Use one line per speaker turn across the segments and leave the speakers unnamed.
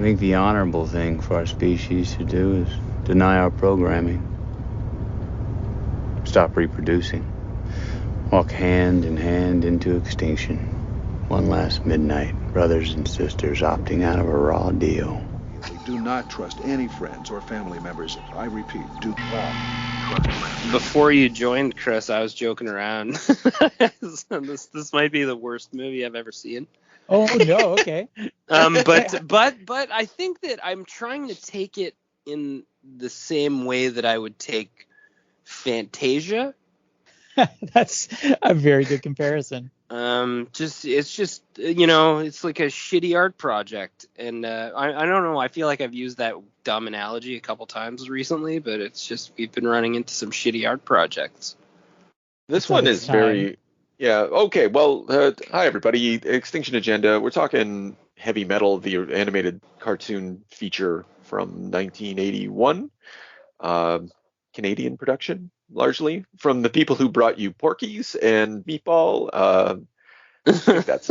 think the honorable thing for our species to do is deny our programming. Stop reproducing. Walk hand in hand into extinction. One last midnight, brothers and sisters opting out of a raw deal.
Do not trust any friends or family members. I repeat, do not trust friends.
Before you joined, Chris, I was joking around. This might be the worst movie I've ever seen.
Oh no, okay.
But I think that I'm trying to take it in the same way that I would take Fantasia.
That's a very good comparison.
It's just it's like a shitty art project, and I don't know. I feel like I've used that dumb analogy a couple times recently, but it's just we've been running into some shitty art projects.
This one is very. Yeah, okay, well, hi everybody, Extinction Agenda. We're talking Heavy Metal, the animated cartoon feature from 1981, Canadian production, largely, from the people who brought you Porky's and Meatball. I think that's...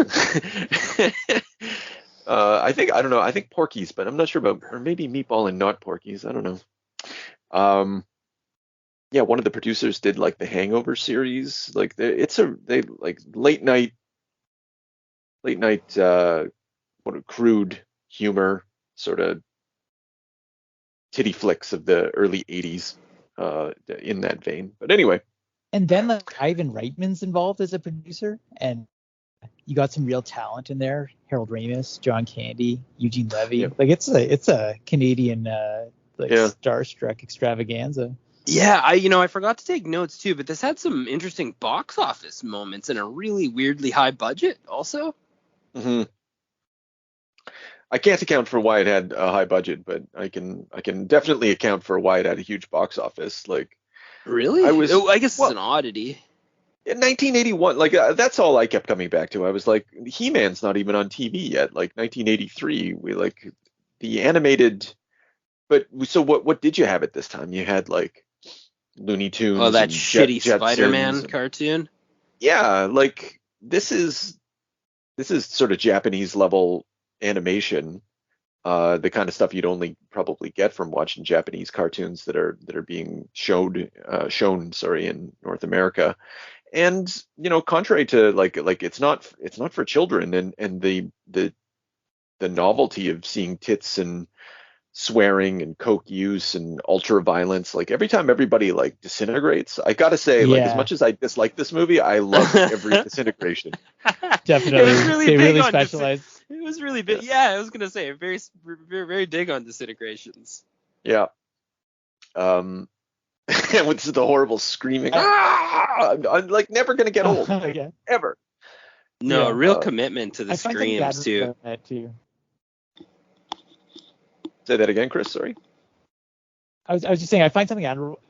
I think Porky's, but I'm not sure about, or maybe Meatball and not Porky's, I don't know. Yeah, one of the producers did like the Hangover series. Like they like late night, crude humor, sort of titty flicks of the early '80s, in that vein. But anyway.
And then like Ivan Reitman's involved as a producer, and you got some real talent in there: Harold Ramis, John Candy, Eugene Levy. Yeah. Like it's a Canadian starstruck extravaganza.
Yeah, I forgot to take notes too, but this had some interesting box office moments and a really weirdly high budget also.
Mm-hmm. I can't account for why it had a high budget, but I can definitely account for why it had a huge box office. Like,
really? I guess it's an oddity.
In 1981, like that's all I kept coming back to. I was like, He-Man's not even on TV yet. Like 1983, we like the animated. But so what did you have at this time? You had like Looney Tunes.
Oh, that shitty Spider-Man cartoon.
Yeah, like this is sort of Japanese level animation, the kind of stuff you'd only probably get from watching Japanese cartoons that are being shown in North America. And contrary to like it's not for children, and the novelty of seeing tits and swearing and coke use and ultra violence, like every time everybody like disintegrates, I gotta say, like as much as I dislike this movie, I love every disintegration.
Definitely.
It was really
they
big
really
on
specialized.
It was really big. Yeah, I was gonna say very very, very big on disintegrations.
Yeah. And with the horrible screaming, I'm like never gonna get old, ever.
No, real commitment to the screams too.
Say that again, Chris. Sorry.
I was just saying I find something admirable.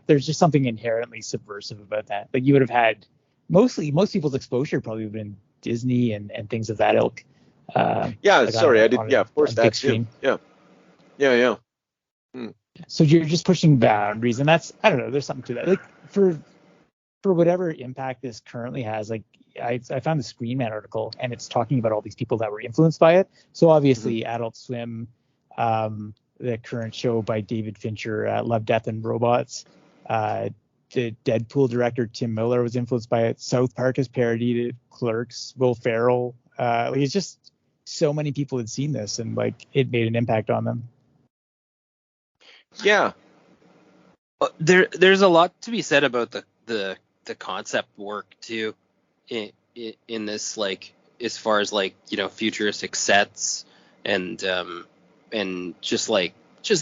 There's just something inherently subversive about that. Like you would have had most people's exposure probably would have been Disney and things of that ilk.
I did. Yeah, of course that too. Yeah.
So you're just pushing boundaries, and that's, I don't know, there's something to that. Like for whatever impact this currently has, like I found the Screen Man article, and it's talking about all these people that were influenced by it. So obviously Adult Swim, the current show by David Fincher, Love, Death, and Robots. The Deadpool director Tim Miller was influenced by it. South Park has parodied it. Clerks, Will Ferrell. It's just so many people had seen this, and like it made an impact on them.
Yeah.
There's a lot to be said about the concept work too in this, like as far as like futuristic sets and just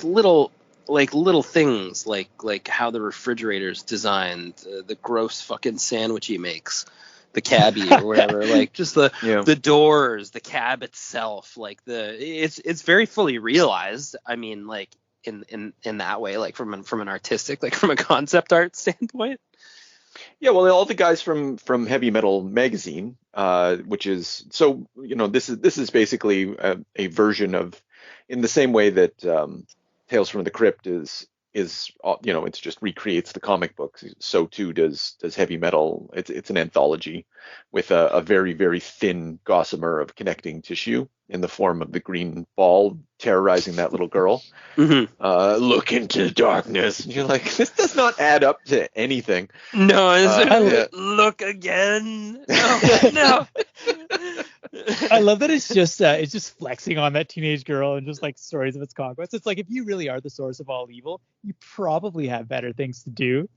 little things like how the refrigerator's designed, the gross fucking sandwich he makes, the cabbie or whatever, like just the doors, the cab itself, like it's very fully realized. I mean, like in that way, like from an artistic, like from a concept art standpoint.
Yeah, well, all the guys from Heavy Metal magazine, which is this is basically a version of, in the same way that Tales from the Crypt is is, it's just recreates the comic book. So too does heavy metal. It's an anthology with a very, very thin gossamer of connecting tissue in the form of the green ball terrorizing that little girl. Look into the darkness. And you're like, this does not add up to anything.
No, look again. No.
I love that it's just flexing on that teenage girl and just like stories of its conquest. It's like, if you really are the source of all evil, you probably have better things to do.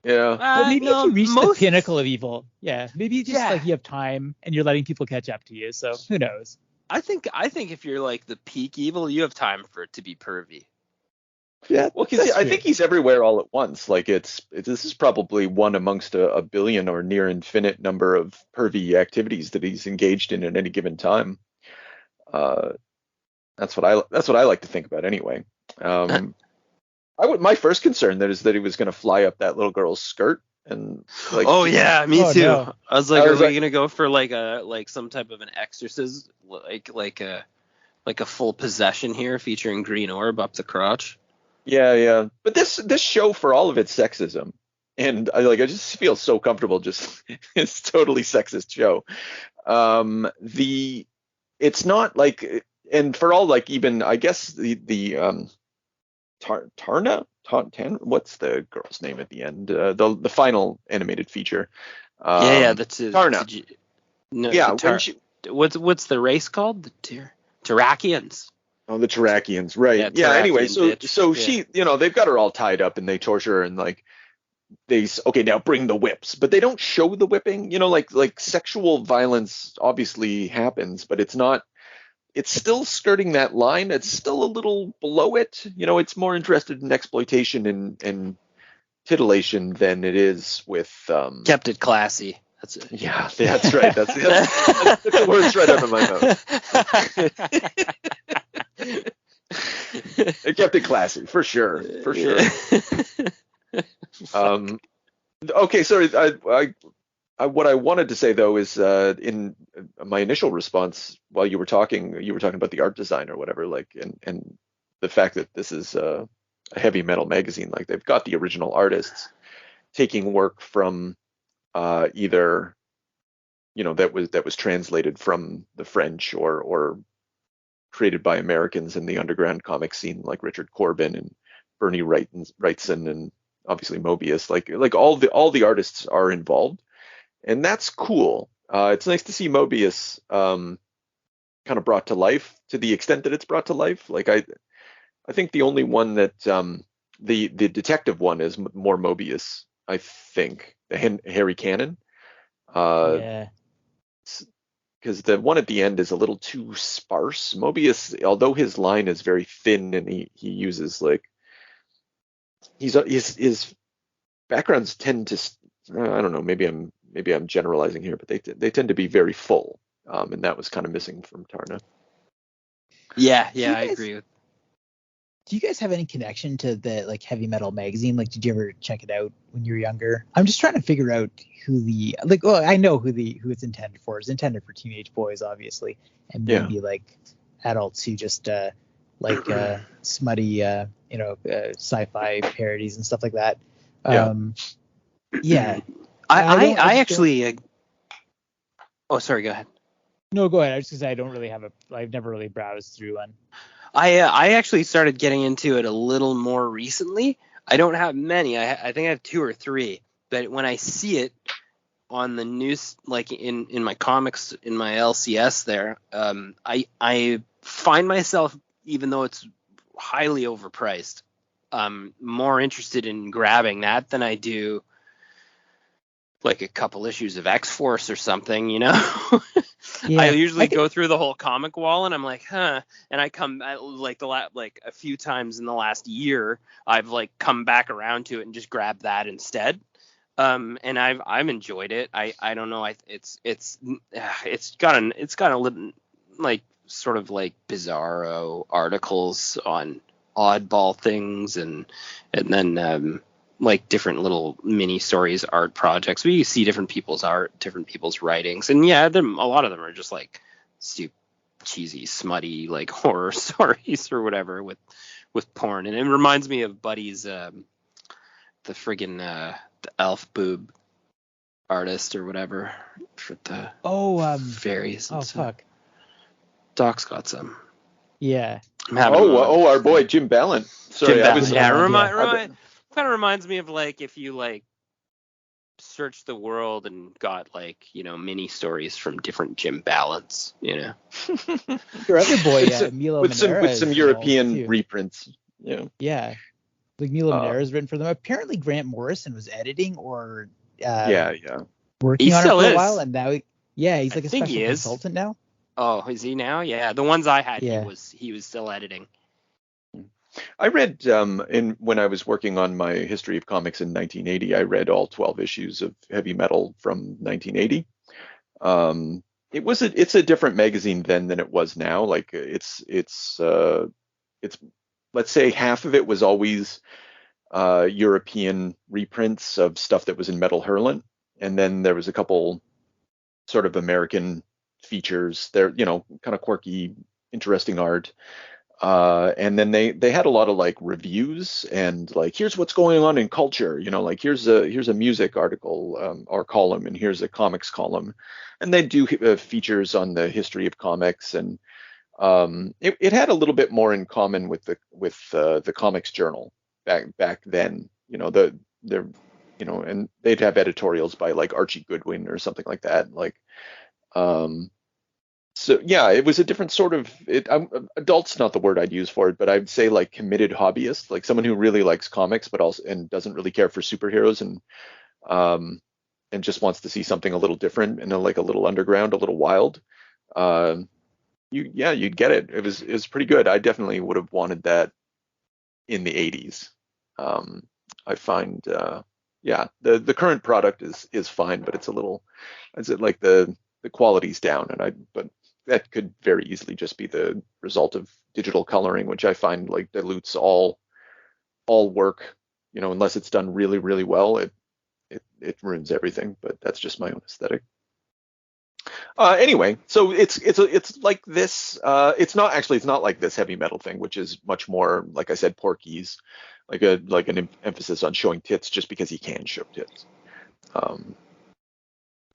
Yeah.
But maybe if you reach the pinnacle of evil, maybe you just like you have time and you're letting people catch up to you. So who knows?
I think if you're like the peak evil, you have time for it to be pervy.
Yeah, well, because I think he's everywhere all at once. Like this is probably one amongst a billion or near infinite number of pervy activities that he's engaged in at any given time. That's what I like to think about anyway. My first concern is that he was going to fly up that little girl's skirt and like.
Oh yeah, me too. No. I was like, are we going to go for like some type of an exorcism, like a full possession here featuring green orb up the crotch?
Yeah. But this show, for all of its sexism, and I just feel so comfortable. Just it's totally sexist show. It's not like, and for all like even I guess the Tarna, what's the girl's name at the end? The final animated feature.
That's
Tarna.
What's the race called? The Terrakians.
Oh, the Terrakians, right? Yeah. Anyway, so she, they've got her all tied up and they torture her and like now bring the whips, but they don't show the whipping. Like sexual violence obviously happens, but it's not. It's still skirting that line. It's still a little below it. It's more interested in exploitation and titillation than it is with.
Kept it classy. That's it.
Yeah, that's right. That's the words right out of my mouth. It kept it classy, for sure. Okay, sorry. What I wanted to say though is in my initial response while you were talking about the art design or whatever, like, and the fact that this is a heavy metal magazine, like they've got the original artists taking work from either that was translated from the French or created by Americans in the underground comic scene, like Richard Corbin and Bernie Wrightson and obviously Mobius. Like all the artists are involved, and that's cool. It's nice to see Mobius kind of brought to life to the extent that it's brought to life. Like I think the only one that the detective one is more Mobius. I think the Harry Cannon. Because the one at the end is a little too sparse. Mobius, although his line is very thin and he uses like his backgrounds tend to, I don't know, maybe I'm generalizing here, but they tend to be very full, and that was kind of missing from Tarna.
Yeah, I agree with.
Do you guys have any connection to the like heavy metal magazine? Like, did you ever check it out when you were younger? I'm just trying to figure out who I know who it's intended for. It's intended for teenage boys, obviously, and maybe like adults who just like smutty, sci-fi parodies and stuff like that. I actually.
Oh, sorry. Go ahead.
No, go ahead. I was just gonna say I've never really browsed through one.
I actually started getting into it a little more recently. I don't have many. I think I have 2 or 3. But when I see it on the news, like in my comics, in my LCS there, I find myself, even though it's highly overpriced, more interested in grabbing that than I do like a couple issues of X-Force or something, Yeah, I usually go through the whole comic wall and I'm like, and I come like a few times in the last year, I've like come back around to it and just grabbed that instead. And I've enjoyed it. I don't know. It's got a little like sort of like bizarro articles on oddball things and then like different little mini stories, art projects where you see different people's art, different people's writings. And yeah, a lot of them are just like cheesy, smutty like horror stories or whatever with porn. And it reminds me of Buddy's the friggin' the elf boob artist or whatever for the fairies and stuff.
Fuck.
Doc's got some.
Yeah.
I'm having
our boy Jim Ballant. Sorry,
Jim
I was
Ballant. Kind of reminds me of like if you like search the world and got like, you know, mini stories from different Jim Ballants, you know.
Your other boy, Milo
with
Manera,
some European reprints. Yeah.
Yeah. Like Milo Manera has written for them. Apparently Grant Morrison was editing or working on it for a while, and now he's like a special consultant now.
Oh, is he now? Yeah, the ones I had, he was still editing.
I read when I was working on my history of comics in 1980, I read all 12 issues of Heavy Metal from 1980. It's a different magazine then than it was now. Like it's let's say half of it was always European reprints of stuff that was in Metal Hurlant, and then there was a couple sort of American features. They're, you know, kind of quirky, interesting art. And then they had a lot of like reviews and like, here's what's going on in culture, you know, like here's a music article or column, and here's a comics column, and they do features on the history of comics, and it had a little bit more in common with the Comics Journal back then, you know, and they'd have editorials by like Archie Goodwin or something like that, like so yeah, it was a different sort of adult's not the word I'd use for it, but I'd say like committed hobbyist, like someone who really likes comics, but also and doesn't really care for superheroes, and just wants to see something a little different and like a little underground, a little wild. You'd get it. It was pretty good. I definitely would have wanted that in the 80s. I find the current product is fine, but it's a little, like the quality's down, but that could very easily just be the result of digital coloring, which I find like dilutes all work, you know, unless it's done really, really well, it ruins everything. But that's just my own aesthetic. Anyway, so it's like this. It's not like this Heavy Metal thing, which is much more, like I said, Porky's, like an emphasis on showing tits just because he can show tits.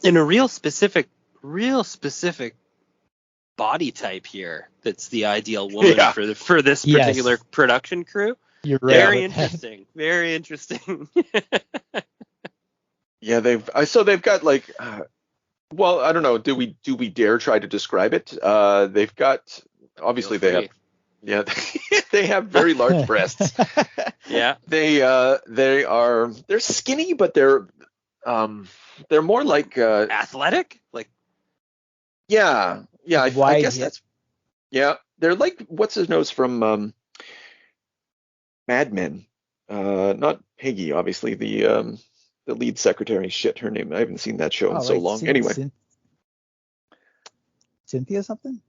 In a real specific body type here, that's the ideal woman for this particular production crew.
You're right.
Very interesting. Very interesting.
Yeah, they've got like. Well, I don't know. Do we dare try to describe it? They've got, obviously they have very large breasts.
Yeah.
They're skinny, but they're more like
athletic, like.
Yeah. I guess that's. Yeah, they're like what's his nose from Mad Men. Not Peggy, obviously, the lead secretary. Shit, her name. I haven't seen that show in so long. Anyway.
Cynthia something?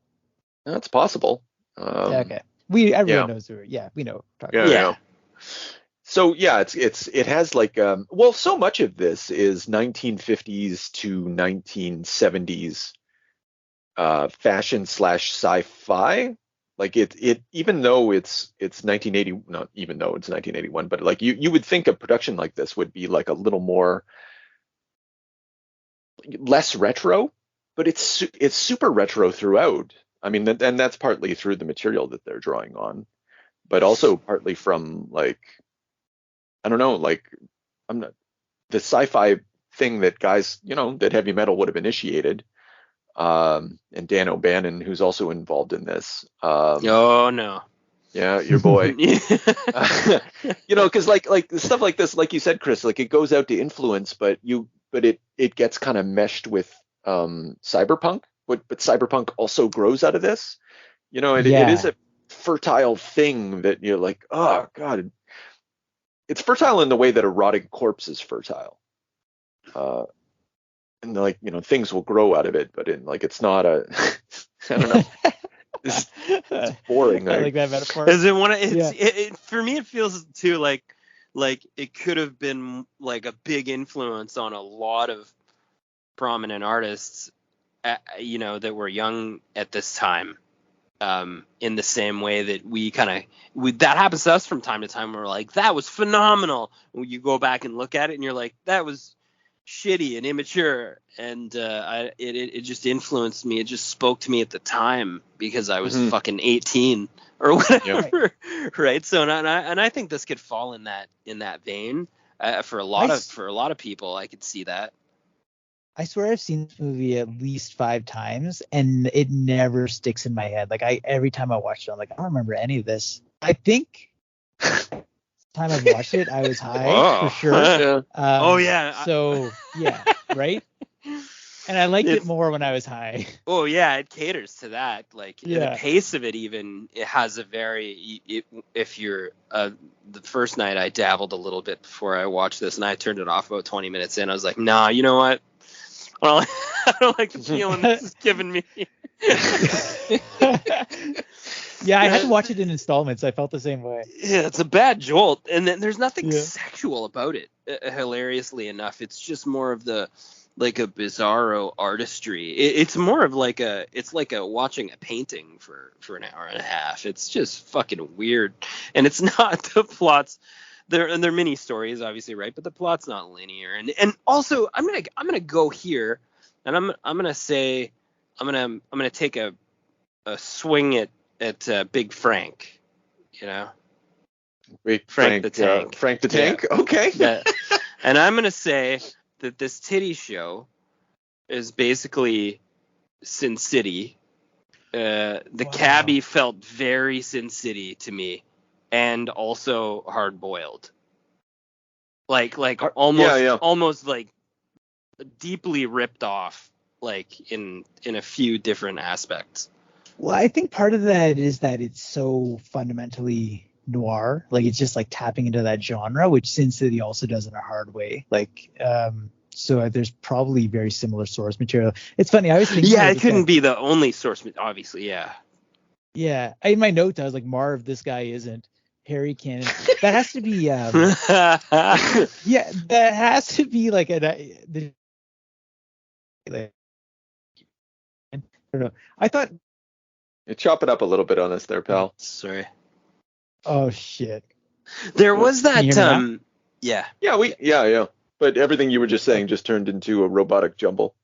That's possible.
Okay. Everyone knows her. Yeah, we know.
Yeah. So yeah, it has like so much of this is 1950s to 1970s fashion / sci-fi. Like it even though it's 1980, not even though it's 1981, but like you would think a production like this would be like a little more less retro, but it's super retro throughout. I mean, and that's partly through the material that they're drawing on, but also partly from like, I don't know, like the sci-fi thing that guys, you know, that Heavy Metal would have initiated. And Dan O'Bannon, who's also involved in this.
Oh no.
Yeah, your boy. You know, because like stuff like this, like you said, Chris, like it goes out to influence, but it gets kind of meshed with cyberpunk, but cyberpunk also grows out of this. You know, it is a fertile thing that you're like, oh god, it's fertile in the way that a rotting corpse is fertile. And like, you know, things will grow out of it, but it's not a I don't know. It's boring.
I like that metaphor.
For me it feels too like it could have been like a big influence on a lot of prominent artists, you know, that were young at this time, in the same way that that happens to us from time to time. We're like, that was phenomenal. When you go back and look at it and you're like, that was shitty and immature. And it just influenced me. It just spoke to me at the time because I was fucking 18 or whatever. Right. So, and I think this could fall in that vein for a lot of people. I could see that.
I swear I've seen this movie at least 5 times, and it never sticks in my head. Like every time I watch it, I'm like, I don't remember any of this. I think the time I've watched it, I was high for sure.
Oh yeah.
So yeah, right. And I liked it more when I was high.
Oh yeah, it caters to that. Like the pace of it, even it has a very. If you're the first night, I dabbled a little bit before I watched this, and I turned it off about 20 minutes in. I was like, nah, you know what? Well, I don't like the feeling this is giving me.
Yeah, I had to watch it in installments. I felt the same way.
Yeah, it's a bad jolt, and then there's nothing sexual about it. Hilariously enough, it's just more of the like a bizarro artistry. It's more of like watching a painting for an hour and a half. It's just fucking weird, and it's not the plots. They're mini stories, obviously, right? But the plot's not linear, and also I'm gonna go here, and I'm gonna say I'm gonna take a swing at Big Frank, you know, Frank the Tank.
Frank the Tank. Yeah. Okay.
Yeah. And I'm gonna say that this titty show is basically Sin City. The cabbie felt very Sin City to me. And also hard boiled, like almost like deeply ripped off, like in a few different aspects.
Well, I think part of that is that it's so fundamentally noir, like it's just like tapping into that genre, which Sin City also does in a hard way. Like, so there's probably very similar source material. It's funny, I was thinking.
Yeah, it couldn't be the only source, obviously. Yeah.
Yeah, in my notes I was like, Marv, this guy isn't. Harry Cannon. That has to be. Yeah, that has to be like I don't know. I thought.
You chop it up a little bit on us there, pal.
Sorry.
Oh shit.
There was that. Yeah.
Yeah. But everything you were just saying just turned into a robotic jumble.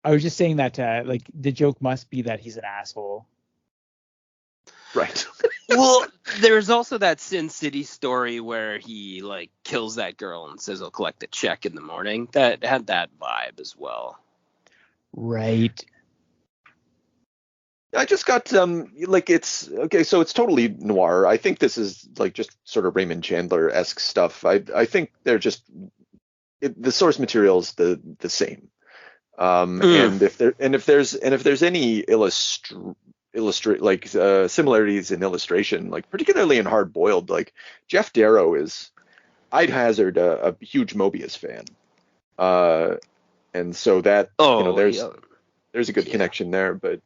I was just saying that like the joke must be that he's an asshole.
Right.
Well, there's also that Sin City story where he like kills that girl and says he'll collect the check in the morning. That had that vibe as well.
Right.
I just got like it's okay, so it's totally noir. I think this is like just sort of Raymond Chandler-esque stuff. I think they're just the source material's the same. And if there's any illustrate like similarities in illustration, like particularly in hard boiled, like Jeff Darrow is, I'd hazard a huge Mobius fan, and so that there's a good connection there, but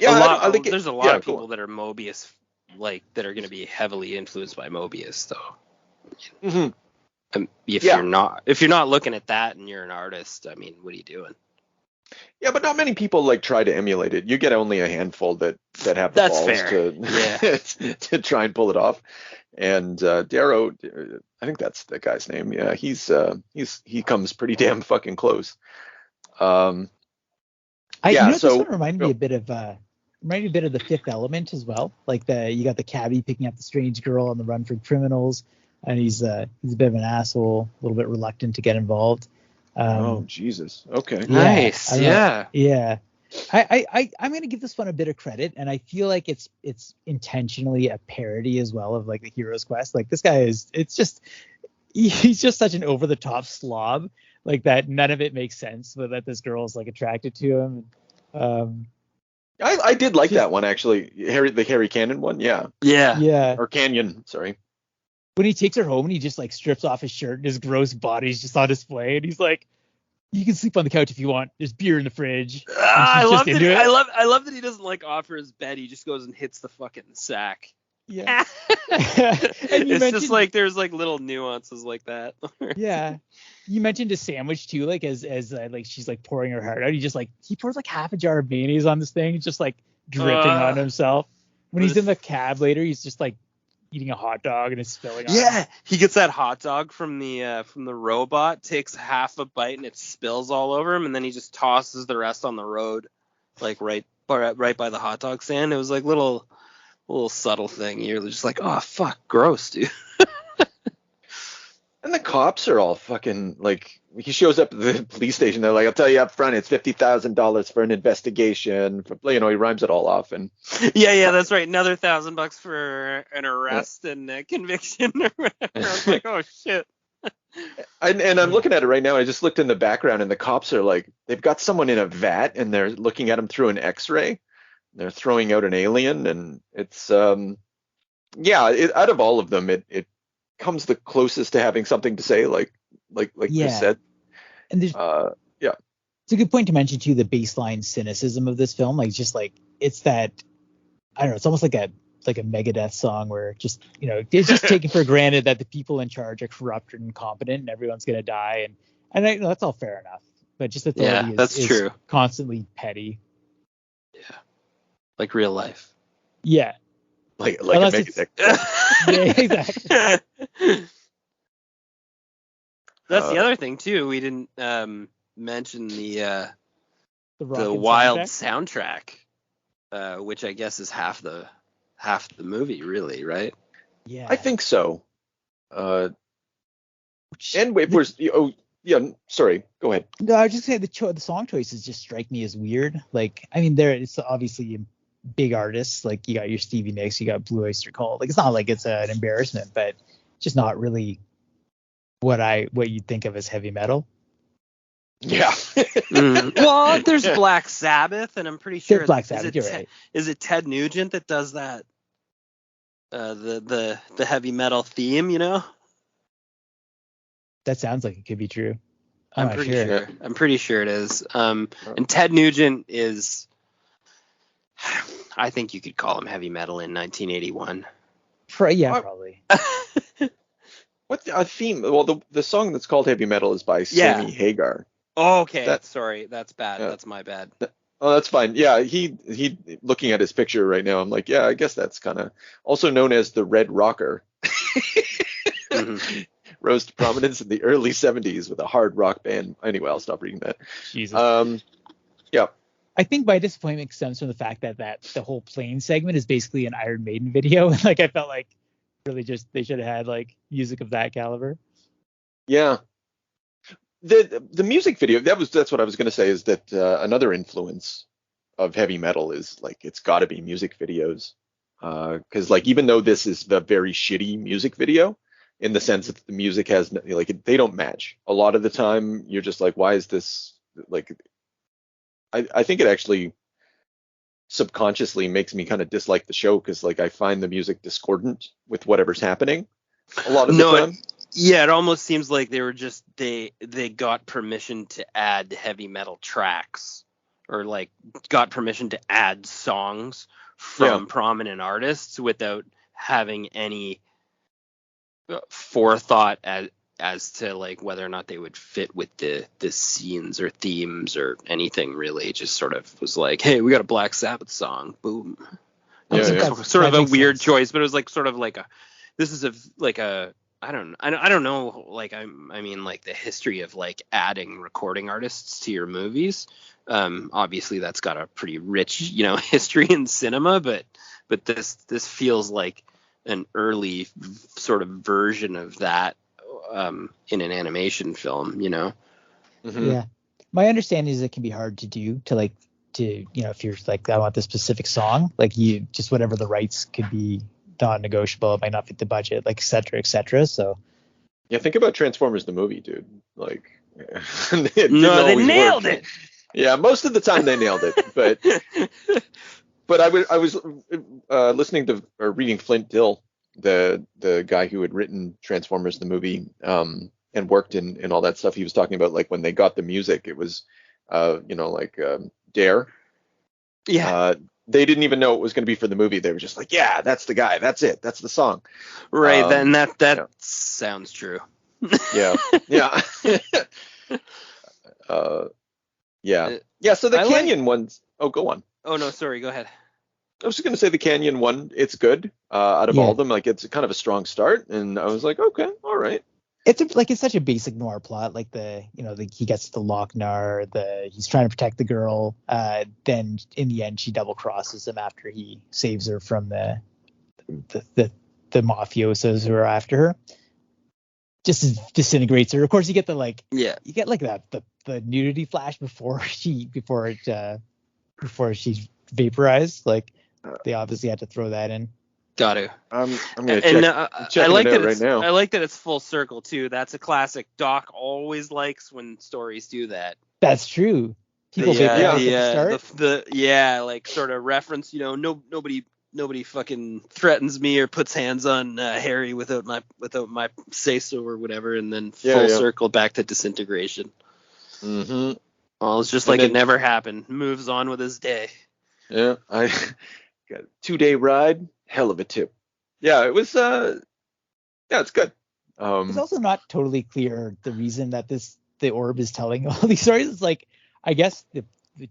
yeah,
there's a lot of people that are Mobius, like that are going to be heavily influenced by Mobius though. Mm-hmm. If you're not looking at that and you're an artist, I mean, what are you doing?
Yeah, but not many people like try to emulate it. You get only a handful that have the balls to try and pull it off. And Darrow, I think that's the guy's name. Yeah, he comes pretty damn fucking close.
This one reminded me a bit of the Fifth Element as well. Like you got the cabbie picking up the strange girl on the run from criminals, and he's a bit of an asshole, a little bit reluctant to get involved.
Oh Jesus! Okay.
Nice. Yeah.
Yeah. I'm gonna give this one a bit of credit, and I feel like it's intentionally a parody as well of like the hero's quest. Like this guy he's just such an over the top slob, like that none of it makes sense, but that this girl's like attracted to him.
I did like that one actually, the Harry Cannon one. Yeah. Or Canyon, sorry.
When he takes her home and he just like strips off his shirt and his gross body's just on display, and he's like, "You can sleep on the couch if you want. There's beer in the fridge."
I love that he doesn't like offer his bed. He just goes and hits the fucking sack.
Yeah.
And
you
it's
mentioned,
just like there's like little nuances like that.
yeah. You mentioned a sandwich too, like as like she's like pouring her heart out. He pours like half a jar of mayonnaise on this thing, just like dripping on himself. When he's in the cab later, he's just like eating a hot dog and it's spilling on him.
Yeah, he gets that hot dog from the robot, takes half a bite and it spills all over him, and then he just tosses the rest on the road, like right by the hot dog stand. It was like little subtle thing. You're just like, oh fuck, gross, dude.
And the cops are all fucking like, he shows up at the police station. They're like, I'll tell you up front, it's $50,000 for an investigation. He rhymes it all off. And
yeah, that's right. Another $1,000 for an arrest and a conviction or whatever. I was like, oh shit.
And I'm looking at it right now. I just looked in the background, and the cops are like, they've got someone in a vat, and they're looking at him through an X-ray. They're throwing out an alien, and it's out of all of them, it comes the closest to having something to say, like you said.
And there's it's a good point to mention too, the baseline cynicism of this film. Like just like it's that, I don't know, it's almost like a Megadeth song where just, it's just taken for granted that the people in charge are corrupt and incompetent and everyone's gonna die, and I know that's all fair enough, but just authority is
true.
Constantly petty.
Yeah, like real life.
Yeah, like a Megadeth.
Yeah, exactly.
That's the other thing too. We didn't mention the wild soundtrack, which I guess is half the movie, really, right?
Yeah,
I think so. And if we're sorry, go ahead.
No, I was just saying the song choices just strike me as weird. Like, I mean, it's obviously big artists. Like you got your Stevie Nicks, you got Blue Oyster Cult. Like it's not like it's an embarrassment, but just not really what you'd think of as heavy metal.
Yeah.
Well, there's Black Sabbath, and I'm pretty sure
there's Black Sabbath. You're right.
Is it Ted Nugent that does that? The heavy metal theme,
That sounds like it could be true.
I'm pretty sure it is. And Ted Nugent is, I think you could call him heavy metal in 1981.
Probably.
What theme? Well, the song that's called Heavy Metal is by Sammy Hagar.
Oh, okay. Sorry, that's bad. That's my bad.
Oh, that's fine. Yeah, he looking at his picture right now, I'm like, yeah, I guess that's kind of also known as the Red Rocker. Rose to prominence in the early 70s with a hard rock band. Anyway, I'll stop reading that.
Jesus.
Yeah.
I think my disappointment stems from the fact that the whole plane segment is basically an Iron Maiden video. Like I felt like really just they should have had like music of that caliber.
Yeah. The music video, that's what I was going to say, is that another influence of heavy metal is like it's got to be music videos, because like even though this is the very shitty music video in the sense that the music has like they don't match a lot of the time, you're just like, why is this like? I think it actually subconsciously makes me kind of dislike the show because like I find the music discordant with whatever's happening a lot of the time.
Yeah, it almost seems like they were just they got permission to add heavy metal tracks, or like got permission to add songs from prominent artists without having any forethought as to like whether or not they would fit with the scenes or themes or anything really. It just sort of was like, hey, we got a Black Sabbath song, boom. Sort of a weird choice, but it was like sort of like I don't know, like I mean like the history of like adding recording artists to your movies. Obviously that's got a pretty rich, history in cinema, but this feels like an early sort of version of that in an animation film,
Mm-hmm.
Yeah. My understanding is it can be hard to do to if you're like, I want this specific song, like you just whatever the rights could be non-negotiable, it might not fit the budget, like et cetera. So
yeah, think about Transformers the movie, dude. Like
they nailed it.
Yeah, most of the time they nailed it, but I was listening to or reading Flint Dill, the guy who had written Transformers the movie and worked in all that stuff. He was talking about like when they got the music, it was Dare.
Yeah.
they didn't even know it was going to be for the movie. They were just like, yeah, that's the guy. That's it. That's the song.
Right. Then that
yeah.
sounds true.
Yeah. Yeah. Yeah. Yeah. So the Canyon ones. Oh, go on.
Oh no, sorry. Go ahead.
I was just going to say the Canyon one. It's good. Out of all of them, like it's kind of a strong start. And I was like, okay, all right.
It's such a basic noir plot. Like he gets the Lochnar, he's trying to protect the girl. Then in the end, she double crosses him after he saves her from the mafiosos who are after her. Just disintegrates her. Of course, you get the nudity flash before she's vaporized. Like they obviously had to throw that in.
Got to.
I'm gonna check
I like
it
that
out right now.
I like that it's full circle too. That's a classic. Doc always likes when stories do that.
That's true. People vaporize at the start.
Like sort of reference. Nobody fucking threatens me or puts hands on Harry without my say so or whatever, and then full circle back to disintegration.
Mm-hmm.
Well, it's just it never happened. Moves on with his day.
Yeah, I got a 2-day ride. Hell of a tip. Yeah, it was. It's good.
It's also not totally clear the reason that the orb is telling all these stories. It's like, I guess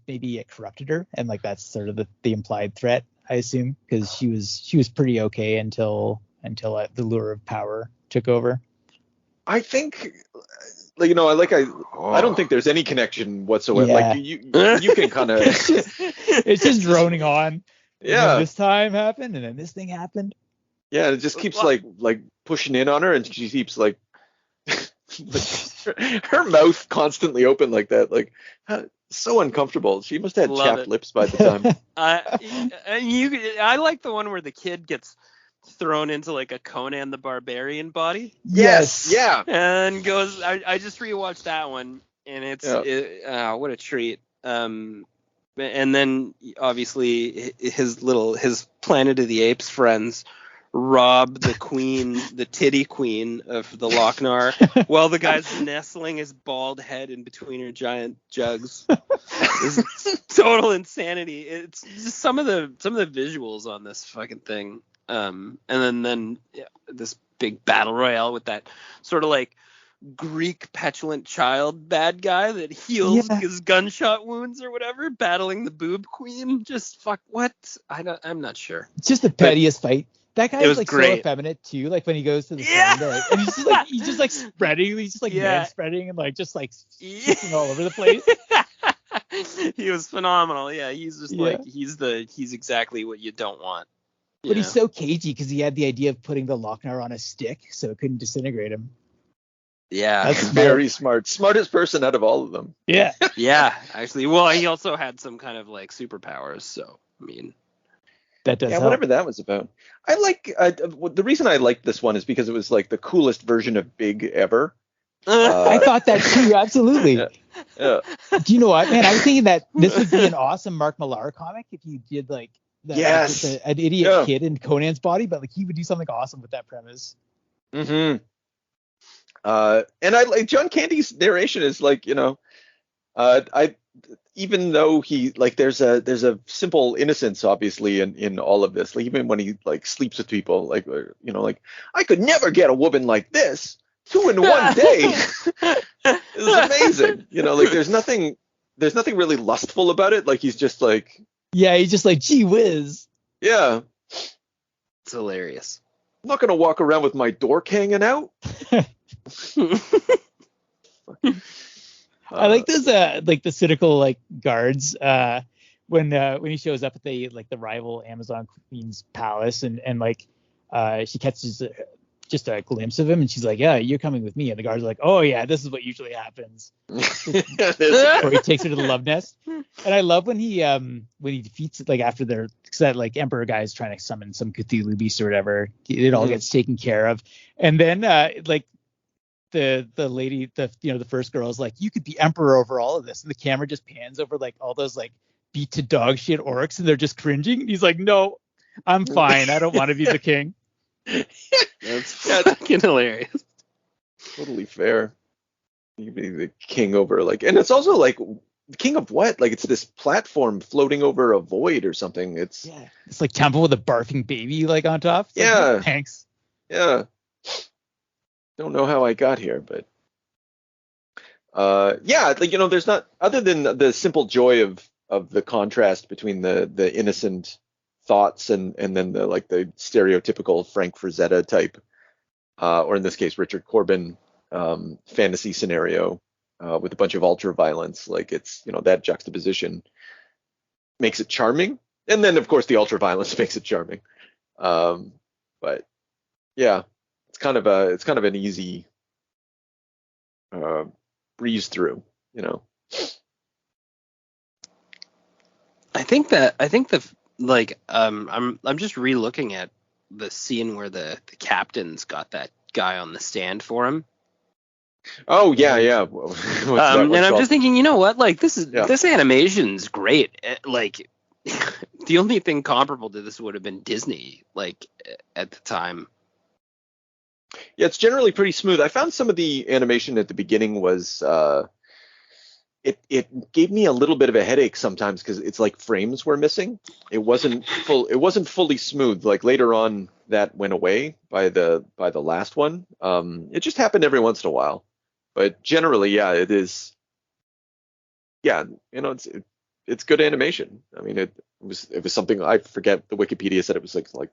maybe it corrupted her, and like that's sort of the implied threat, I assume, because she was pretty okay until the lure of power took over.
I think, I don't think there's any connection whatsoever.
Yeah.
Like you can kind of.
It's just droning on.
Yeah.
This time happened, and then this thing happened.
Yeah, it just keeps like pushing in on her, and she keeps like her mouth constantly open like that, like so uncomfortable. She must have had chapped lips by the time.
I like the one where the kid gets thrown into like a Conan the Barbarian body.
Yes. Yeah.
And goes. I just rewatched that one, and it's what a treat. And then obviously his Planet of the Apes friends rob the queen, the titty queen of the Lochnar, while the guy's nestling his bald head in between her giant jugs. It's total insanity. It's just some of the visuals on this fucking thing. And then this big battle royale with that sort of like Greek petulant child bad guy that heals his gunshot wounds or whatever, battling the boob queen. Just fuck what? I'm not sure.
It's just the pettiest fight. That guy is like
great.
so effeminate too. Like when he goes to the stand, and he's just like spreading. He's just like man spreading and like just like kicking all over the place.
He was phenomenal. Yeah, he's just like he's exactly what you don't want.
But he's so cagey because he had the idea of putting the Lochnar on a stick so it couldn't disintegrate him.
Yeah,
that's very smart. Smartest person out of all of them.
Yeah.
Yeah, actually. Well, he also had some kind of like superpowers. So I mean,
that does help.
Whatever that was about. I like the reason I liked this one is because it was like the coolest version of Big ever.
I thought that too. Absolutely.
Yeah.
Do you know what, man? I was thinking that this would be an awesome Mark Millar comic if you did like an idiot kid in Conan's body, but like he would do something awesome with that premise.
Mm-hmm. And I like John Candy's narration is like, I even though he like there's a simple innocence obviously in all of this, like even when he like sleeps with people, like like I could never get a woman like this 2 in 1 day. It's amazing, like there's nothing really lustful about it. Like he's just like
he's just like gee whiz.
Yeah,
it's hilarious.
I'm not gonna walk around with my dork hanging out.
I like those like the cynical like guards when he shows up at the rival Amazon Queen's palace and like she catches just a glimpse of him and she's like, yeah, you're coming with me, and the guards are like, oh yeah, this is what usually happens. Or he takes her to the love nest. And I love when he defeats it, like after that like emperor guy is trying to summon some Cthulhu beast or whatever, it all gets taken care of, and then like the lady, the first girl is like, you could be emperor over all of this, and the camera just pans over like all those like beat to dog shit orcs and they're just cringing, and he's like, no, I'm fine, I don't want to be the king.
That's fucking hilarious.
Totally fair. You be the king over like, and it's also like king of what? Like it's this platform floating over a void or something. It's
like temple with a barfing baby like on top. It's
yeah.
Like, thanks.
Yeah. Don't know how I got here, but yeah, like there's not, other than the simple joy of the contrast between the innocent thoughts and then the like the stereotypical Frank Frazetta type, or in this case Richard Corbin fantasy scenario with a bunch of ultra violence. Like it's that juxtaposition makes it charming, and then of course the ultra violence makes it charming. But yeah, it's kind of an easy breeze through,
I think the like I'm just re-looking at the scene where the captain's got that guy on the stand for him.
Oh yeah. What's that one
and I'm
called?
just thinking, you know what? Like this animation's great. Like the only thing comparable to this would have been Disney, like at the time.
Yeah, it's generally pretty smooth. I found some of the animation at the beginning was it gave me a little bit of a headache sometimes because it's like frames were missing. It wasn't fully smooth. Like later on that went away by the last one. It just happened every once in a while. But generally, yeah, it is. Yeah, it's good animation. I mean, it was something, I forget, the Wikipedia said it was like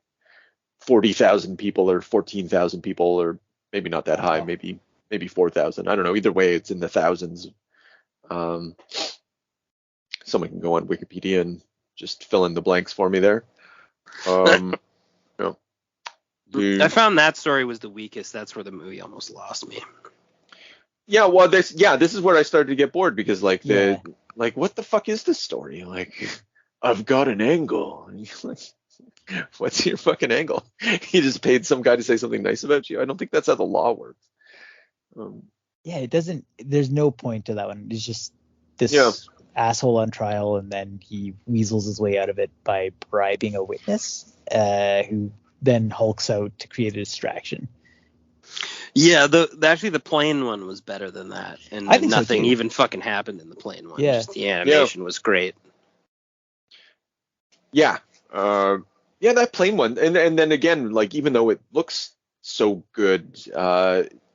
40,000 people or 14,000 people, or maybe not that high, maybe 4,000. I don't know. Either way, it's in the thousands. Someone can go on Wikipedia and just fill in the blanks for me there.
I found that story was the weakest. That's where the movie almost lost me.
Yeah, well, this is where I started to get bored because like what the fuck is this story? Like, I've got an angle. And you're like, what's your fucking angle? You just paid some guy to say something nice about you? I don't think that's how the law works.
It doesn't. There's no point to that one. It's just this asshole on trial, and then he weasels his way out of it by bribing a witness, who then hulks out to create a distraction.
Yeah, actually the plane one was better than that, and
I think
nothing
so
even fucking happened in the plane one.
Yeah.
Just the animation was great.
Yeah, that plane one, and then again, like even though it looks so good,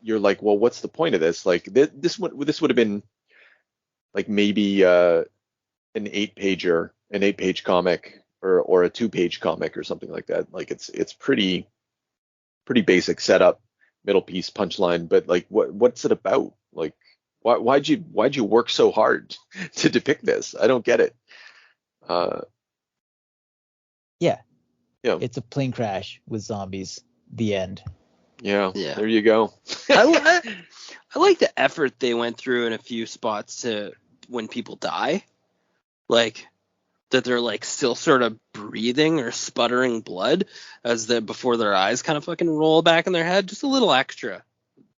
you're like, well, what's the point of this? Like this would have been like maybe an 8-page comic, or a 2-page comic or something like that. Like it's pretty basic setup, middle piece, punchline, but like what's it about? Like why'd you work so hard to depict this? I don't get it.
Yeah, it's a plane crash with zombies. The end.
Yeah. There you go.
I like the effort they went through in a few spots to when people die, like that they're like still sort of breathing or sputtering blood before their eyes kind of fucking roll back in their head. Just a little extra.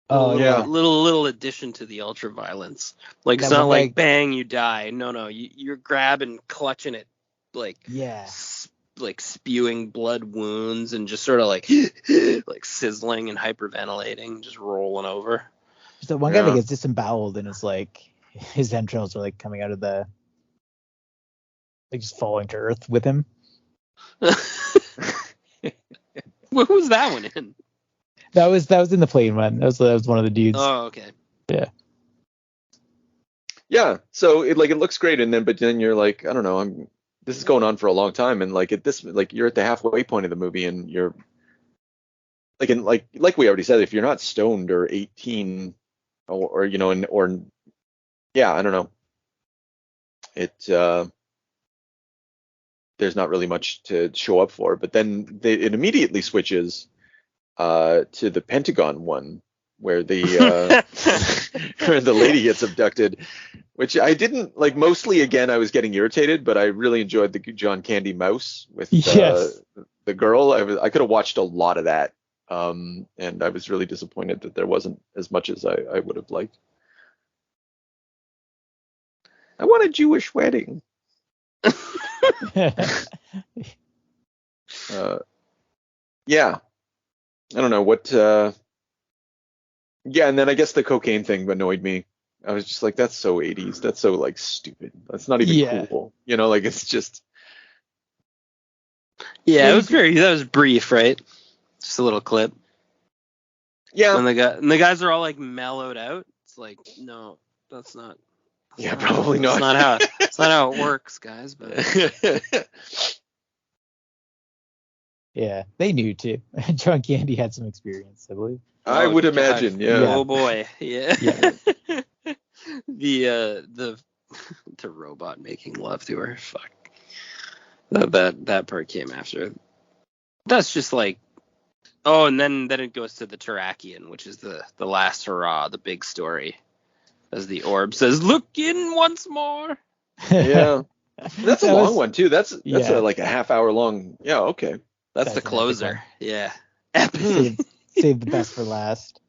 Little addition to the ultra violence. Like it's not like bang, you die. No, you're grabbing, clutching it, like like spewing blood wounds and just sort of like like sizzling and hyperventilating, just rolling over.
There's that one guy that gets disemboweled and it's like his entrails are like coming out of the, like just falling to earth with him.
What was that one in?
That was in the plane one. That was one of the dudes.
Oh, okay.
Yeah.
Yeah. So it looks great, but then you're like, I don't know, this is going on for a long time, and like you're at the halfway point of the movie, and you're like like we already said, if you're not stoned or 18 or I don't know, there's not really much to show up for. But then it immediately switches to the Pentagon one, where where the lady gets abducted, which I didn't like. Mostly, again, I was getting irritated, but I really enjoyed the John Candy mouse with the girl. I could have watched a lot of that, and I was really disappointed that there wasn't as much as I would have liked. I want a Jewish wedding. Yeah. I don't know what. Yeah, and then I guess the cocaine thing annoyed me. I was just like, that's so 80s. That's so like stupid. That's not even cool. You know, like it's just.
Yeah, that was brief, right? Just a little clip.
Yeah.
And the guys are all like mellowed out. It's like, no, that's not.
Probably not.
It's not how it works, guys. But
yeah, they knew too. John Candy had some experience, I believe.
I would imagine, yeah.
Oh boy, yeah. The robot making love to her. Fuck. That part came after. That's just like. Oh, and then it goes to the Terrakian, which is the last hurrah, the big story. As the orb says, "Look in once more."
Yeah, that's a long one too. That's like a half-hour long. Yeah, okay.
That's the closer. Yeah, epic.
Save the best for last.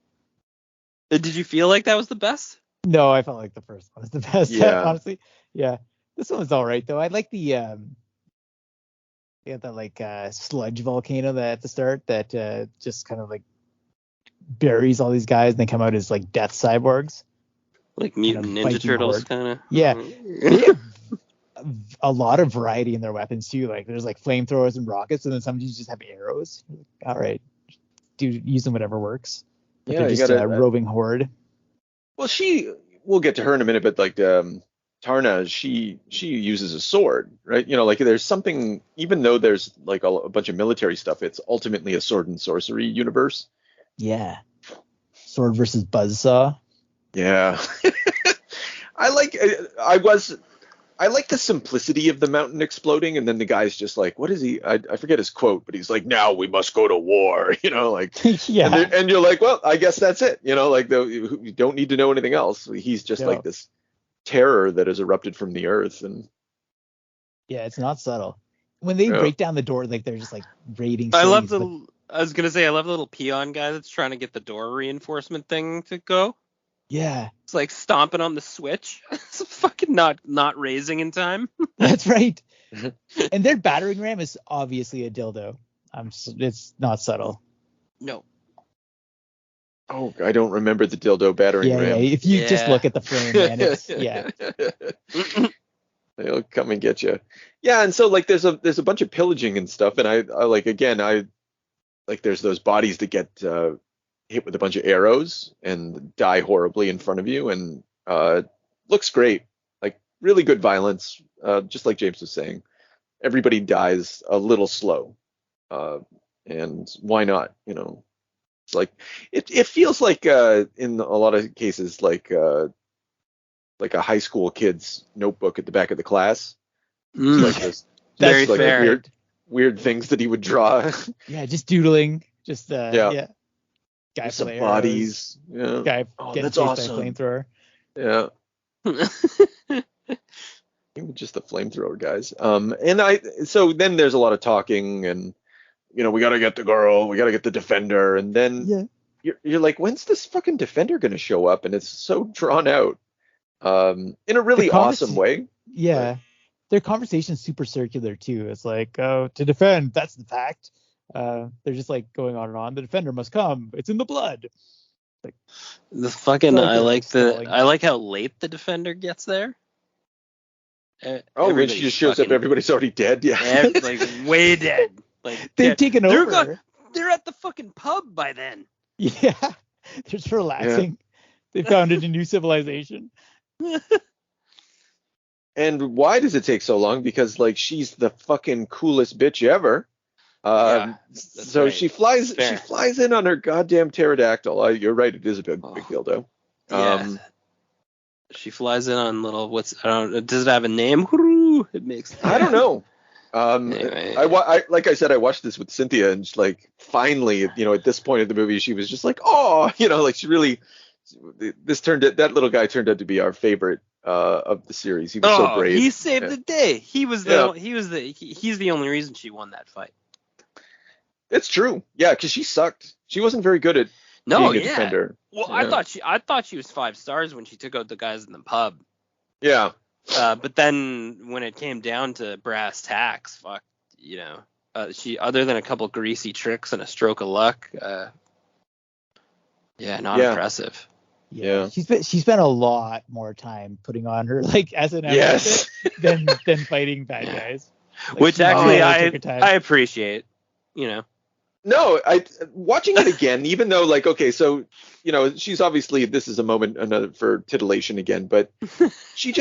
Did you feel like that was the best?
No, I felt like the first one was the best.
Yeah,
honestly. Yeah, this one was all right though. I like the sludge volcano that at the start that just kind of like buries all these guys and they come out as like death cyborgs.
Like mutant Ninja Turtles kind of.
Yeah. They have a lot of variety in their weapons too. Like there's like flamethrowers and rockets, and then some of these just have arrows. All right, dude, use them whatever works. But
yeah,
they're just a roving horde.
Well, we'll get to her in a minute, but like Tarna, she uses a sword, right? You know, like there's something, even though there's like a bunch of military stuff, it's ultimately a sword and sorcery universe.
Yeah. Sword versus buzzsaw.
Yeah. I like the simplicity of the mountain exploding, and then the guy's just like, what is he? I forget his quote, but he's like, now we must go to war, you know, like,
yeah.
And you're like, well, I guess that's it, you know, like you don't need to know anything else. He's just like this terror that has erupted from the earth, and
yeah, it's not subtle. When they break down the door, like they're just like raiding.
I love I was gonna say, I love the little peon guy that's trying to get the door reinforcement thing to go.
Yeah.
It's like stomping on the switch. It's fucking not raising in time.
That's right. And their battering ram is obviously a dildo. It's not subtle.
No.
Oh, I don't remember the dildo battering ram.
Yeah, if you just look at the frame, man, it's
They'll come and get you. Yeah, and so like there's a bunch of pillaging and stuff, and I like, again, I like there's those bodies that get hit with a bunch of arrows and die horribly in front of you, and looks great. Like really good violence, just like James was saying. Everybody dies a little slow, and why not? You know, it's like it feels like in a lot of cases like a high school kid's notebook at the back of the class. Like this,
very like fair.
Weird things that he would draw.
Yeah, just doodling. Just yeah. Guy
some bodies. Yeah.
Guy getting chased by a flamethrower.
Yeah. Just the flamethrower guys. So then there's a lot of talking, and you know, we gotta get the girl, we gotta get the defender, and then you're like, when's this fucking defender gonna show up? And it's so drawn out, in a really awesome way.
Yeah. But their conversation's super circular too. It's like, to defend, that's the fact. They're just like going on and on. The defender must come. It's in the blood. Like
the fucking. I like how late the defender gets there.
When she just shows up, everybody's already dead. Yeah,
like way dead. Like
they've taken over.
They're at the fucking pub by then.
Yeah, they're just relaxing. Yeah. They founded a new civilization.
And why does it take so long? Because like she's the fucking coolest bitch ever. So right. she flies in on her goddamn pterodactyl. You're right, it is a big dildo.
She flies in on little does it have a name? It makes
I don't know. Anyway. I like I said, I watched this with Cynthia, and just like finally, you know, at this point of the movie, she was just like, oh, you know, like she really that little guy turned out to be our favorite of the series. He was so brave.
He saved the day. He's the only reason she won that fight.
It's true. Yeah, because she sucked. She wasn't very good at being a defender.
Well,
yeah.
I thought she was 5 stars when she took out the guys in the pub.
Yeah.
But then when it came down to brass tacks, fuck, you know, she, other than a couple greasy tricks and a stroke of luck, not impressive.
Yeah.
She spent a lot more time putting on her like S&M
Yes.
outfit than fighting bad guys. Like,
Which
she
actually
really took her time.
I appreciate. You know.
No, I watching it again, even though like, okay, so she's obviously, this is a moment another for titillation again, but she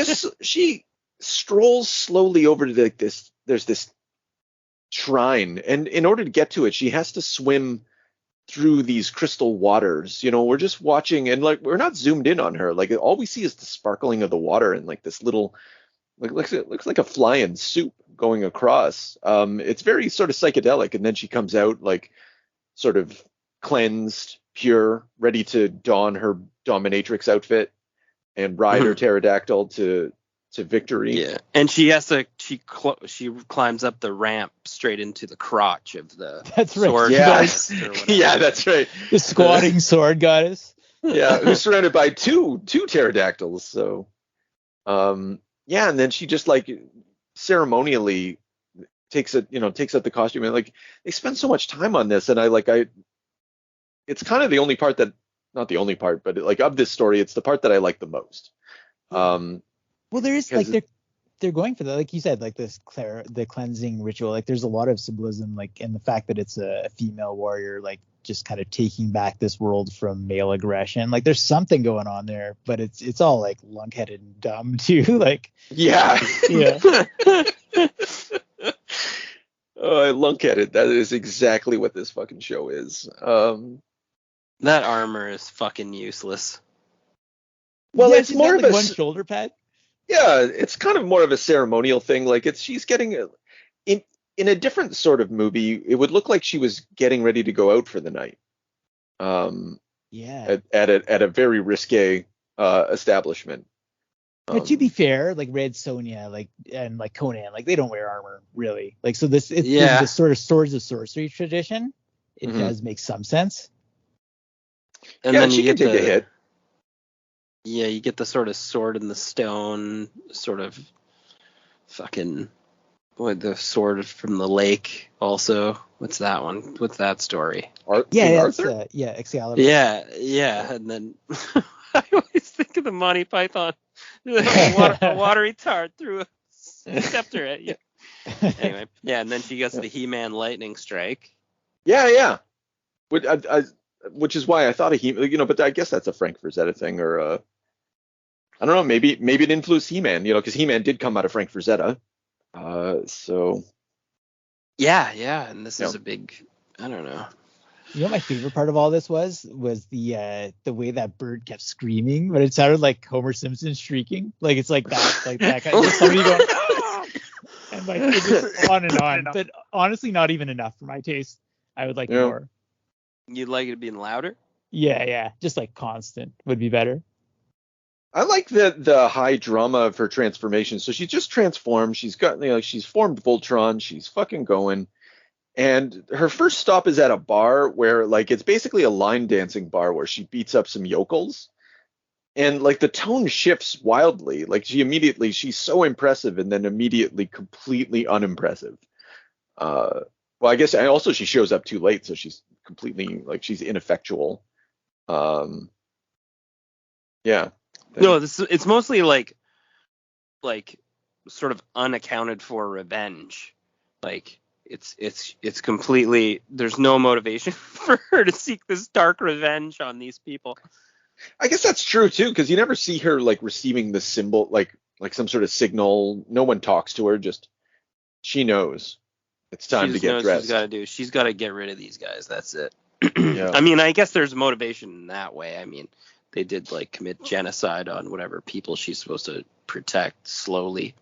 strolls slowly over to like this. There's this shrine, and in order to get to it, she has to swim through these crystal waters. We're just watching, and like we're not zoomed in on her. Like all we see is the sparkling of the water and like this little, like looks like a flying soup going across. It's very sort of psychedelic, and then she comes out like sort of cleansed, pure, ready to don her dominatrix outfit and ride her pterodactyl to victory.
Yeah, and she climbs up the ramp straight into the crotch of the sword goddess.
Yeah, that's right.
The squatting sword goddess.
Yeah, who's surrounded by two pterodactyls. So, yeah, and then she just like ceremonially takes out the costume, and like they spend so much time on this, and it's kind of the only part that, not the only part, but like of this story, it's the part that I like the most.
Well, there is like they're going for that, like you said, like the cleansing ritual. Like there's a lot of symbolism, like in the fact that it's a female warrior, like just kind of taking back this world from male aggression. Like there's something going on there, but it's all like lunkheaded and dumb too. Like
yeah.
Oh,
I lunkheaded. That is exactly what this fucking show is.
That armor is fucking useless.
Well, it's more of
like
a
one shoulder pad.
Yeah, it's kind of more of a ceremonial thing. Like she's getting in a different sort of movie. It would look like she was getting ready to go out for the night.
Yeah.
At a very risque establishment.
But to be fair, like Red Sonja, like and like Conan, like they don't wear armor really. Like so this this sort of swords of sorcery tradition. It does make some sense.
And then
she can take a hit.
Yeah, you get the sort of sword in the stone, sort of fucking the sword from the lake. Also, what's that one? What's that story?
Arthur?
Excalibur.
Yeah, and then I always think of the Monty Python, a watery tart through a scepter at you. Anyway, yeah, and then she gets the He-Man lightning strike.
Yeah. Which is why I thought of He-Man, but I guess that's a Frank Frazetta thing, or I don't know, maybe it influenced He-Man, because He-Man did come out of Frank Frazetta. So.
Yeah, and this is a big, I don't know.
You know what my favorite part of all this was the way that bird kept screaming, but it sounded like Homer Simpson shrieking. Like it's like that kind of somebody going, ah! And like it's just on and on. But honestly, not even enough for my taste. I would like more.
You'd like it being louder?
Yeah. Just like constant would be better.
I like the high drama of her transformation. So she's just transformed. She's got, she's formed Voltron. She's fucking going. And her first stop is at a bar where, like, it's basically a line dancing bar where she beats up some yokels. And, like, the tone shifts wildly. Like, she's so impressive and then immediately completely unimpressive. Well, I guess also she shows up too late, so she's completely, like, she's ineffectual. Yeah.
No, it's mostly like sort of unaccounted for revenge. Like it's completely, there's no motivation for her to seek this dark revenge on these people.
I guess that's true too, because you never see her like receiving the symbol, like some sort of signal. No one talks to her. Just she knows it's time to get dressed.
She's got to get rid of these guys. That's it.
Yeah.
I mean, I guess there's motivation in that way. I mean, they did like commit genocide on whatever people she's supposed to protect slowly.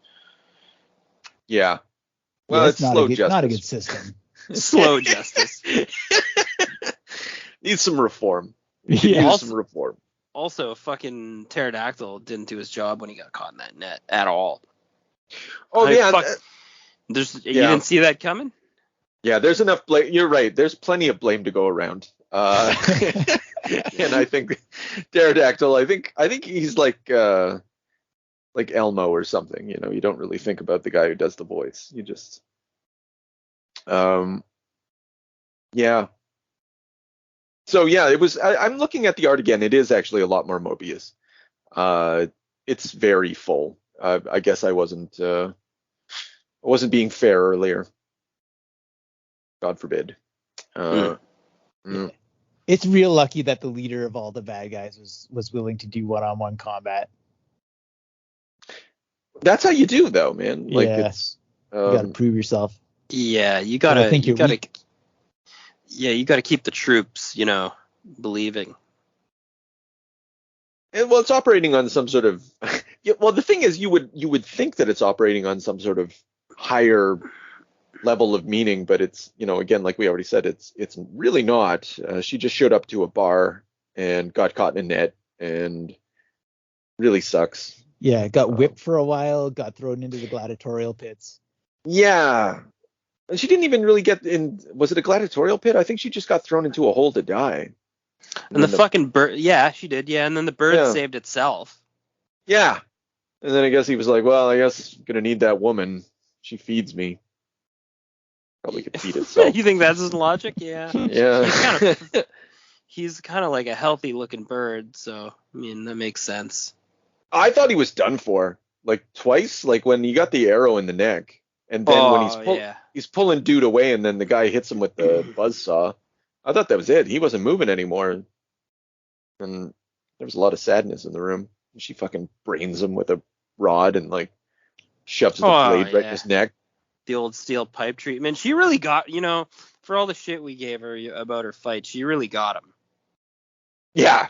Yeah. Well, it's slow justice.
Not a good system.
Slow justice.
Needs some reform. Some reform.
Also, fucking pterodactyl didn't do his job when he got caught in that net at all.
Oh,
you didn't see that coming?
Yeah, there's enough blame. You're right. There's plenty of blame to go around. And I think pterodactyl. I think he's like Elmo or something. You don't really think about the guy who does the voice. You just, yeah. So yeah, it was. I'm looking at the art again. It is actually a lot more Mobius. It's very full. I guess I wasn't being fair earlier. God forbid.
Yeah. It's real lucky that the leader of all the bad guys was willing to do one-on-one combat.
That's how you do, though, man. Like
Yeah.
it's.
You got to prove yourself.
Yeah, you
I
gotta
think
you
you're
gotta
weak.
yeah, you gotta keep the troops, believing.
Well, it's operating on some sort of. Yeah, well, the thing is, you would think that it's operating on some sort of higher level of meaning, but it's, again, like we already said, it's really not. She just showed up to a bar and got caught in a net, and really sucks.
Yeah, got whipped for a while, got thrown into the gladiatorial pits.
Yeah, and she didn't even really get in. Was it a gladiatorial pit? I think she just got thrown into a hole to die.
And the fucking bird, yeah, she did, yeah, and then the bird saved itself.
Yeah, and then I guess he was like, well, I guess I'm gonna need that woman. She feeds me. Probably could feed itself.
You think that's his logic? Yeah.
Yeah.
He's kind of like a healthy looking bird, so I mean that makes sense.
I thought he was done for, like twice, like when he got the arrow in the neck, and then when he's pulling dude away, and then the guy hits him with the buzzsaw. I thought that was it. He wasn't moving anymore, and there was a lot of sadness in the room. She fucking brains him with a rod and like shoves the blade right in his neck.
The old steel pipe treatment. She really got, for all the shit we gave her about her fight, she really got him.
Yeah.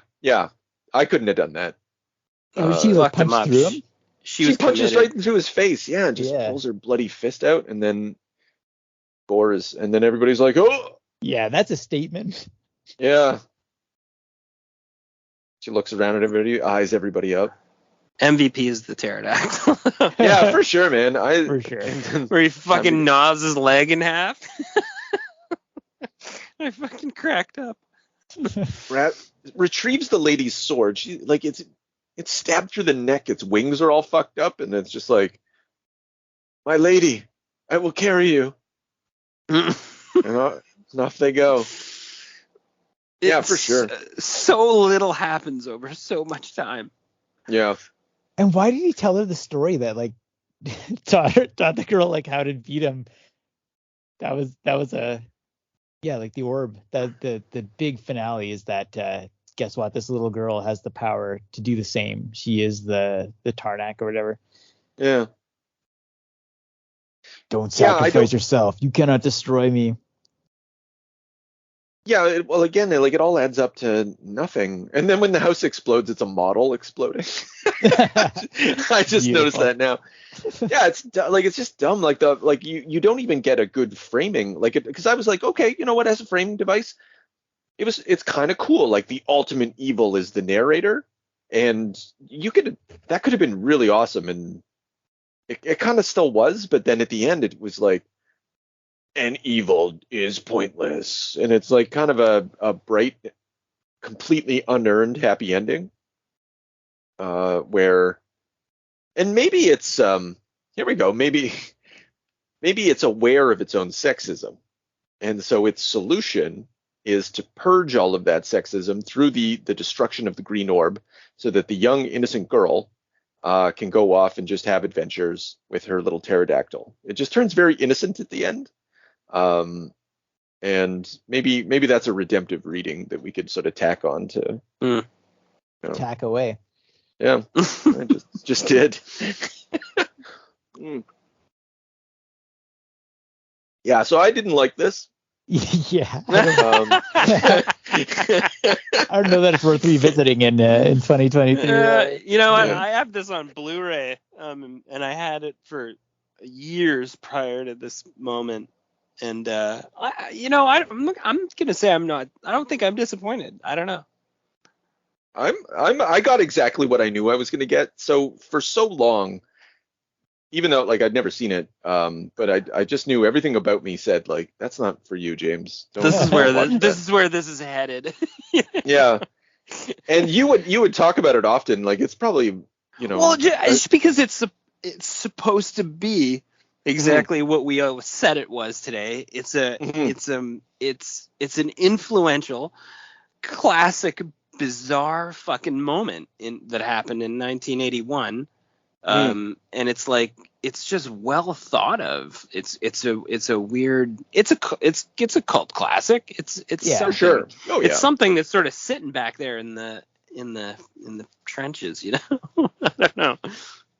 I couldn't have done that.
She like punched through him?
She punches right into his face, and just pulls her bloody fist out, and then and then everybody's like, oh!
Yeah, that's a statement.
Yeah. She looks around at everybody, eyes everybody up.
MVP is the pterodactyl.
Yeah, for sure, man.
For sure.
Where he fucking gnaws his leg in half. I fucking cracked up.
Rat retrieves the lady's sword. She like it's stabbed through the neck. Its wings are all fucked up, and it's just like, my lady, I will carry you. And off they go. Yeah, for sure.
So little happens over so much time.
Yeah.
And why did he tell her the story that like taught the girl like how to beat him? That was like the orb. The big finale is that guess what? This little girl has the power to do the same. She is the Tarnak or whatever.
Yeah.
Don't sacrifice yourself. You cannot destroy me.
Yeah, well, again, like it all adds up to nothing. And then when the house explodes, it's a model exploding. I just noticed that now. Yeah, it's just dumb. Like you don't even get a good framing. Like because I was like, okay, you know what? As a framing device, it's kind of cool. Like the ultimate evil is the narrator, and that could have been really awesome, and it kind of still was. But then at the end, it was like, and evil is pointless, and it's like kind of a bright, completely unearned happy ending, where, and maybe it's here we go, maybe it's aware of its own sexism, and so its solution is to purge all of that sexism through the destruction of the green orb, so that the young innocent girl can go off and just have adventures with her little pterodactyl. It just turns very innocent at the end. And maybe that's a redemptive reading that we could sort of tack on to
tack away.
Yeah, I just did. Yeah, so I didn't like this.
Yeah, I don't know that it's worth revisiting in 2023.
I have this on Blu-ray, and I had it for years prior to this moment. And I'm gonna say I don't think I'm disappointed. I don't know.
I got exactly what I knew I was gonna get. So for so long, even though like I'd never seen it, but I just knew everything about me said like, that's not for you, James.
This is where this is headed.
Yeah. And you would talk about it often. Like it's probably
Well, it's because it's supposed to be exactly what we said it was today. It's an influential classic bizarre fucking moment that happened in 1981. And it's like, it's just well thought of. It's a weird, it's a cult classic. It's something,
sure. Oh yeah.
It's something that's sort of sitting back there in the trenches, you know. I don't know.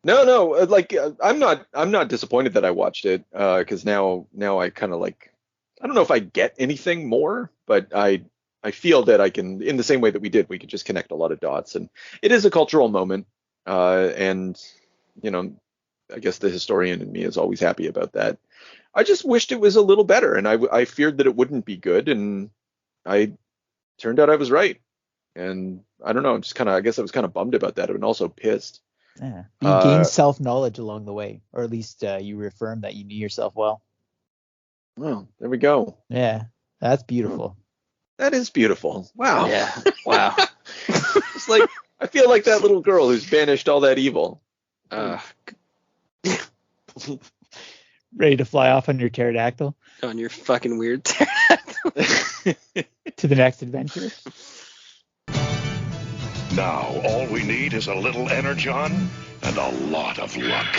No, like I'm not disappointed that I watched it, because now I kind of like, I don't know if I get anything more, but I feel that I can, in the same way that we could just connect a lot of dots, and it is a cultural moment, and you know, I guess the historian in me is always happy about that. I just wished it was a little better, and I feared that it wouldn't be good, and turned out I was right. And I don't know, I guess I was kind of bummed about that, and also pissed.
Yeah. But you gained self-knowledge along the way, or at least you reaffirmed that you knew yourself well.
Well, there we go.
Yeah, that's beautiful.
That is beautiful. Wow.
Yeah. Wow.
It's like, I feel like that little girl who's banished all that evil.
Ready to fly off on your pterodactyl?
On your fucking weird pterodactyl.
To the next adventure?
Now, all we need is a little energon and a lot of luck.